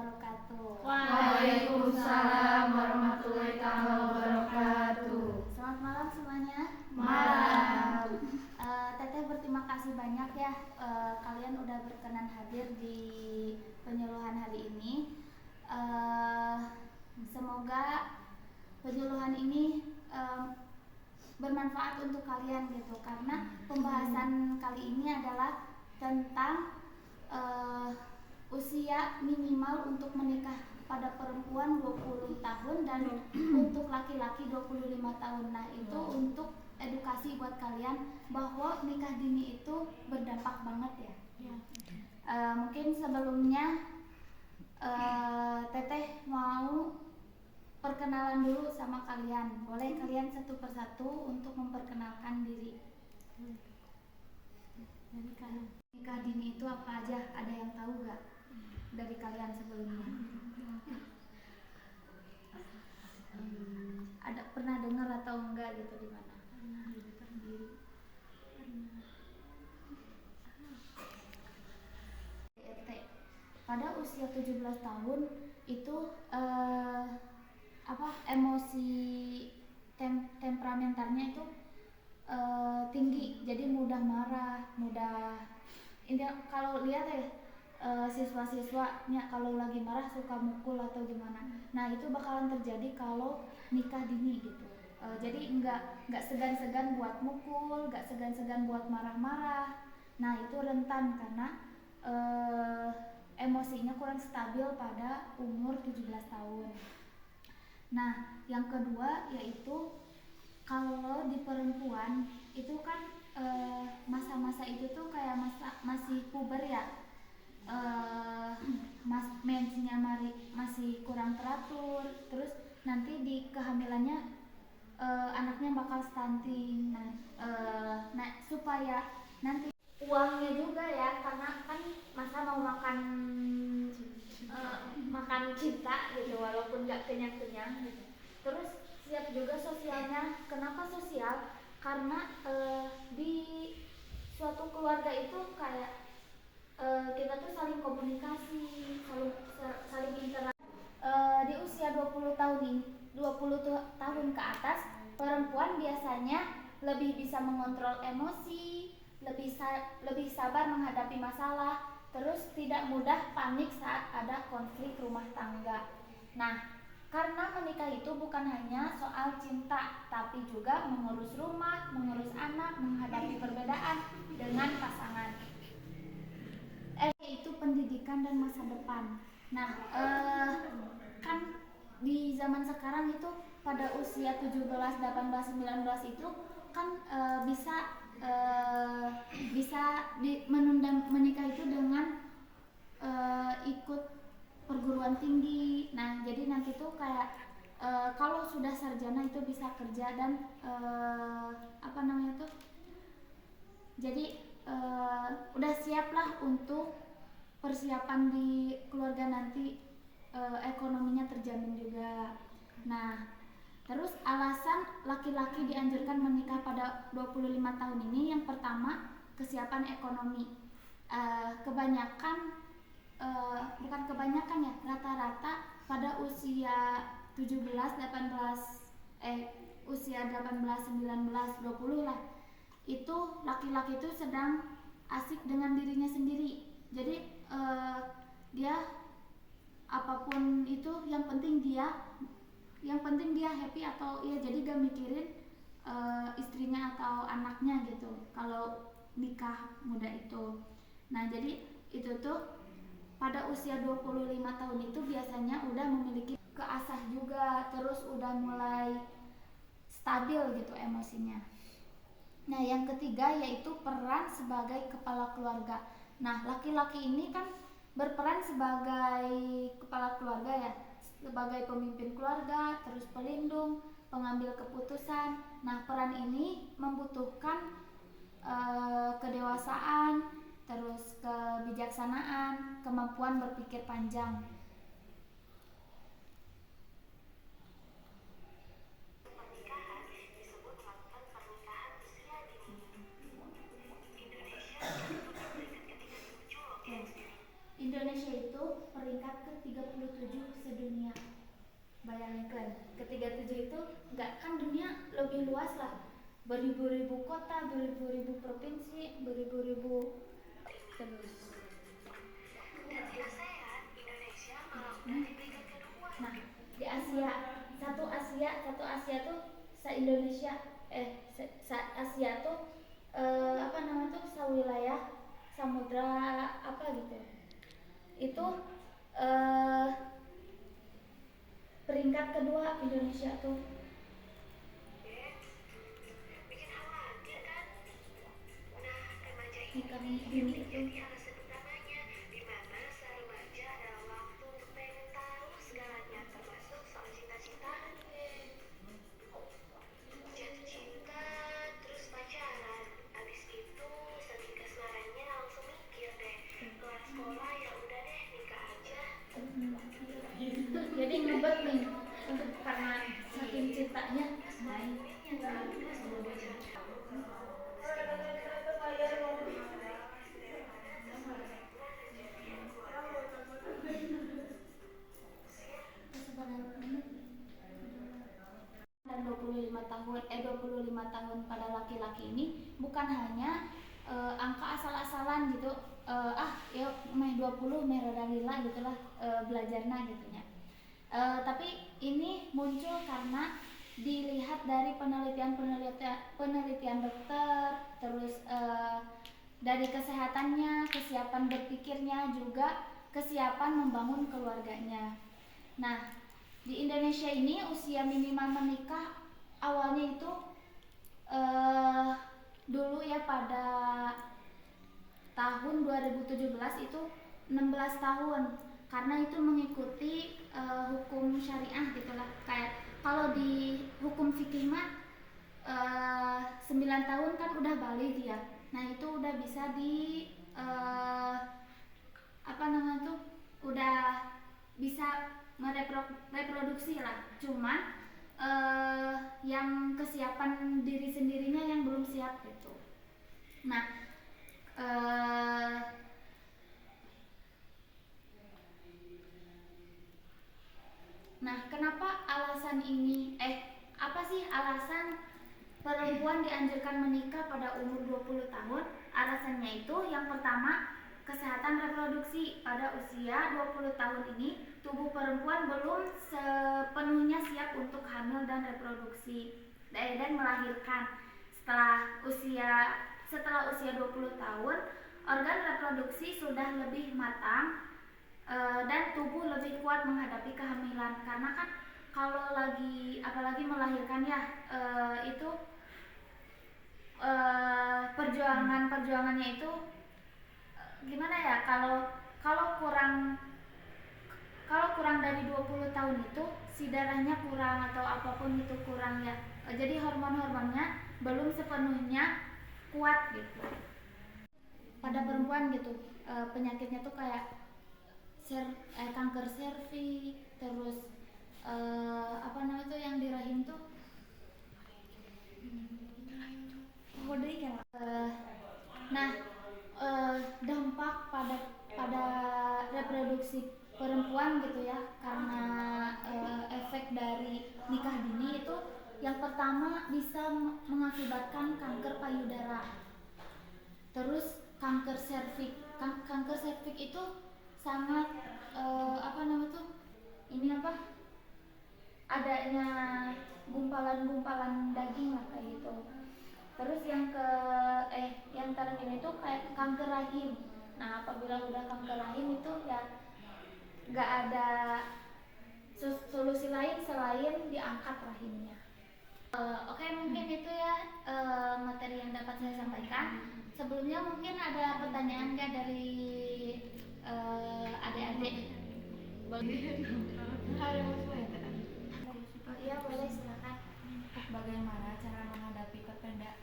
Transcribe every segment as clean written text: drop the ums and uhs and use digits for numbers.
wabarakatuh. Waalaikumsalam warahmatullahi wabarakatuh. Selamat malam semuanya. Malam. Teteh berterima kasih banyak ya, kalian udah berkenan hadir di penyuluhan hari ini. Semoga penyuluhan ini bermanfaat untuk kalian gitu, karena pembahasan kali ini adalah tentang usia minimal untuk menikah pada perempuan 20 tahun dan untuk laki-laki 25 tahun. Nah, itu untuk edukasi buat kalian bahwa nikah dini itu berdampak banget ya. Mungkin sebelumnya Teteh mau perkenalan dulu sama kalian. Boleh kalian satu persatu untuk memperkenalkan diri. Dari kalian, nikah dini itu apa aja? Ada yang tahu gak dari kalian sebelumnya? Ada pernah dengar atau enggak gitu di mana? Pada usia 17 tahun itu emosi temperamentalnya itu tinggi, jadi mudah marah, kalau lihat ya siswa-siswanya kalau lagi marah suka mukul atau gimana. Nah, itu bakalan terjadi kalau nikah dini gitu. Jadi nggak segan-segan buat mukul, nggak segan-segan buat marah-marah. Nah, itu rentan karena emosinya kurang stabil pada umur 17 tahun. Nah, yang kedua yaitu kalau di perempuan itu kan masa-masa itu tuh kayak masih puber ya, mensnya masih kurang teratur, terus nanti di kehamilannya anaknya bakal stunting. Nah, supaya nanti uangnya juga ya, karena kan masa mau makan cinta gitu walaupun nggak kenyang-kenyang gitu. Terus siap juga sosialnya. Kenapa sosial? Karena di suatu keluarga itu kayak kita tuh saling komunikasi, saling interaksi. Di usia 20 tahun ke atas, perempuan biasanya lebih bisa mengontrol emosi, lebih sabar menghadapi masalah, terus tidak mudah panik saat ada konflik rumah tangga. Nah, karena menikah itu bukan hanya soal cinta, tapi juga mengurus rumah, mengurus anak, menghadapi perbedaan dengan pasangan. Itu pendidikan dan masa depan. Nah, kan di zaman sekarang itu pada usia 17, 18, 19 itu kan bisa menunda menikah itu dengan ikut perguruan tinggi. Nah, jadi nanti tuh kayak kalau sudah sarjana itu bisa kerja dan jadi udah siap lah untuk persiapan di keluarga nanti, ekonominya terjamin juga. Nah, terus alasan laki-laki dianjurkan menikah pada 25 tahun ini, yang pertama kesiapan ekonomi. Bukan kebanyakan ya, rata-rata pada usia 17, 18 usia 18, 19, 20 lah, itu laki-laki itu sedang asik dengan dirinya sendiri. Jadi dia apapun itu yang penting dia happy, atau ya jadi gak mikirin istrinya atau anaknya gitu kalau nikah muda itu. Nah, jadi itu tuh pada usia 25 tahun itu biasanya udah memiliki keasah juga, terus udah mulai stabil gitu emosinya. Nah, yang ketiga yaitu peran sebagai kepala keluarga. Nah, laki-laki ini kan berperan sebagai kepala keluarga ya, sebagai pemimpin keluarga, terus pelindung, pengambil keputusan. Nah, peran ini membutuhkan kedewasaan, terus kebijaksanaan, kemampuan berpikir panjang. Indonesia itu peringkat ke-37 sedunia. Bayangkan, ke-37 itu nggak, kan dunia lebih luas lah, beribu-ribu kota, beribu-ribu provinsi, beribu-ribu terus. Dan di ASEAN, Indonesia malah udah di peringkat kedua. Nah, di Asia, satu Asia tuh se-Indonesia, Asia tuh apa namanya tuh, sewilayah samudra apa gitu. Itu peringkat kedua Indonesia tuh. Bikin khawatir kan? Nah, remaja ini jadi alasan utamanya di mana remaja adalah waktu untuk pengen tahu segalanya, termasuk soal cinta-cintaan. Jatuh cinta, terus pacaran. Abis itu saking kasmarannya langsung mikir deh, keluar sekolah ya udah deh nikah aja. Jadi ngebet nih untuk karena saking cintanya. Dan 25 tahun pada laki-laki ini bukan hanya angka asal-asalan gitu, ya meh 20 meh rada lila gitulah belajarnya gitunya. Tapi ini muncul karena dilihat dari penelitian dokter, terus dari kesehatannya, kesiapan berpikirnya, juga kesiapan membangun keluarganya. Nah, di Indonesia ini usia minimal menikah awalnya itu dulu ya pada tahun 2017 itu 16 tahun, karena itu mengikuti hukum syariah gitulah. Kayak kalau di hukum fikih mah 9 tahun kan udah balik ya. Nah, itu udah bisa di apa namanya tuh, udah bisa mereproduksi lah. Cuman yang kesiapan diri sendirinya yang belum siap gitu. Nah, kenapa alasan ini apa sih alasan perempuan dianjurkan menikah pada umur 20 tahun? Alasannya itu yang pertama, kesehatan reproduksi. Pada usia 20 tahun ini tubuh perempuan belum sepenuhnya siap untuk hamil dan reproduksi dan melahirkan. Setelah usia 20 tahun, organ reproduksi sudah lebih matang dan tubuh lebih kuat menghadapi kehamilan. Karena kan kalau apalagi melahirkan ya, itu perjuangannya itu gimana ya, kalau kurang dari 20 tahun itu si darahnya kurang atau apapun itu kurang ya, jadi hormonnya belum sepenuhnya kuat gitu. Pada perempuan gitu penyakitnya tuh kayak kanker serviks, terus apa namanya tuh yang di rahim tuh dampak pada reproduksi perempuan gitu ya, karena efek dari nikah dini itu yang pertama bisa mengakibatkan kanker payudara, terus kanker serviks. Kanker serviks itu sangat adanya gumpalan-gumpalan daging lah kayak gitu. Terus yang terakhir itu kayak kanker rahim. Nah, apabila udah kanker rahim itu ya nggak ada solusi lain selain diangkat rahimnya. Oke, mungkin itu ya materi yang dapat saya sampaikan. Sebelumnya mungkin ada pertanyaan nggak dari adik-adik? Iya, boleh, silakan. Bagaimana cara menghadapi perbedaan?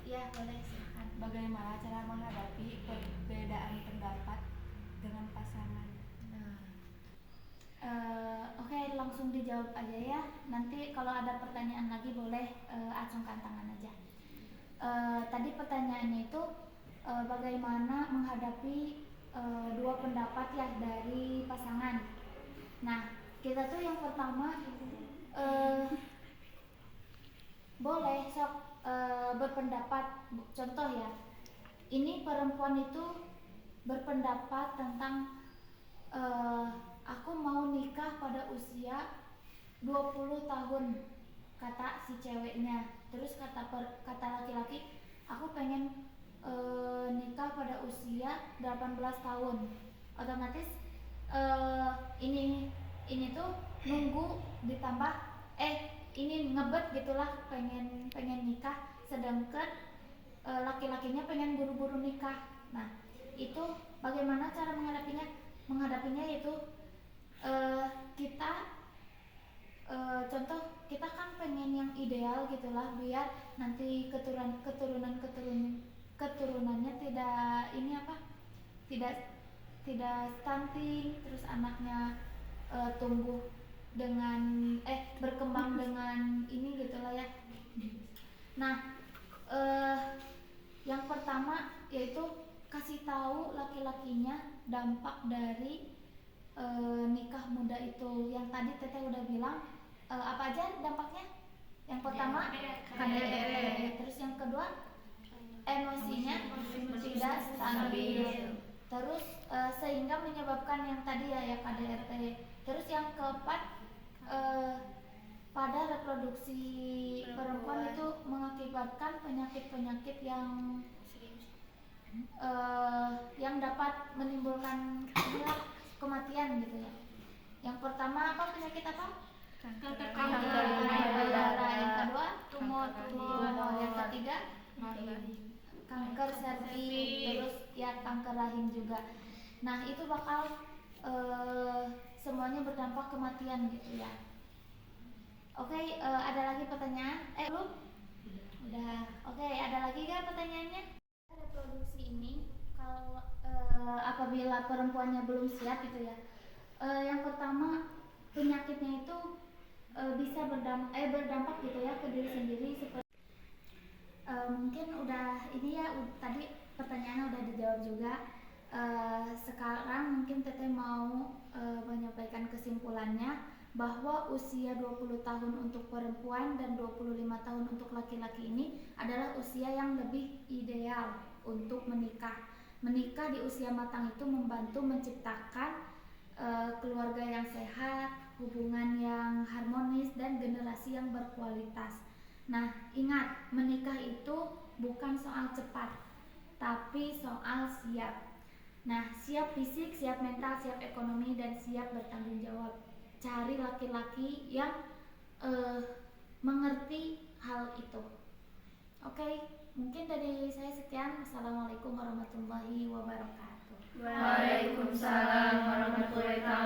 Iya, boleh, silakan. Bagaimana cara menghadapi perbedaan pendapat dengan pasangan? Oke, langsung dijawab aja ya. Nanti kalau ada pertanyaan lagi boleh acungkan tangan aja. Tadi pertanyaannya itu bagaimana menghadapi dua pendapat ya dari pasangan. Nah, kita tuh yang pertama boleh sok berpendapat. Contoh ya, ini perempuan itu berpendapat tentang aku mau nikah pada usia 20 tahun, kata si ceweknya. Terus kata laki-laki, aku pengen nikah pada usia 18 tahun. Otomatis ini tuh nunggu ditambah ini ngebet gitulah, pengen nikah, sedangkan laki-lakinya pengen buru-buru nikah. Nah, itu bagaimana cara menghadapinya yaitu kita contoh, kita kan pengen yang ideal gitulah, biar nanti keturunannya tidak ini apa, tidak stunting, terus anaknya tumbuh dengan berkembang dengan ini gitulah ya. Nah, yang pertama yaitu kasih tahu laki-lakinya dampak dari nikah muda itu. Yang tadi Teteh udah bilang, apa aja dampaknya? Yang pertama KDRT, terus yang kedua emosinya tidak stabil, terus sehingga menyebabkan yang tadi ya KDRT. Terus yang keempat, pada reproduksi perempuan itu mengakibatkan penyakit-penyakit yang dapat menimbulkan kematian gitu ya. Yang pertama apa, penyakit apa? Kanker payudara. Yang kedua tumor. Yang ketiga kanker serviks, terus ya kanker rahim juga. Nah, itu bakal semuanya berdampak kematian gitu ya. Oke, ada lagi pertanyaan? Belum? Udah. Oke, ada lagi gak pertanyaannya? Reproduksi ini kalau apabila perempuannya belum siap gitu ya, yang pertama penyakitnya itu bisa berdampak gitu ya ke diri sendiri, seperti mungkin udah ini ya, tadi pertanyaannya udah dijawab juga. Sekarang mungkin Teteh mau menyampaikan kesimpulannya bahwa usia 20 tahun untuk perempuan dan 25 tahun untuk laki-laki ini adalah usia yang lebih ideal untuk menikah. Menikah di usia matang itu membantu menciptakan keluarga yang sehat, hubungan yang harmonis, dan generasi yang berkualitas. Nah, ingat, menikah itu bukan soal cepat, tapi soal siap. Nah, siap fisik, siap mental, siap ekonomi, dan siap bertanggung jawab. Cari laki-laki yang mengerti hal itu. Oke, mungkin dari saya sekian. Assalamualaikum warahmatullahi wabarakatuh. Waalaikumsalam warahmatullahi wabarakatuh.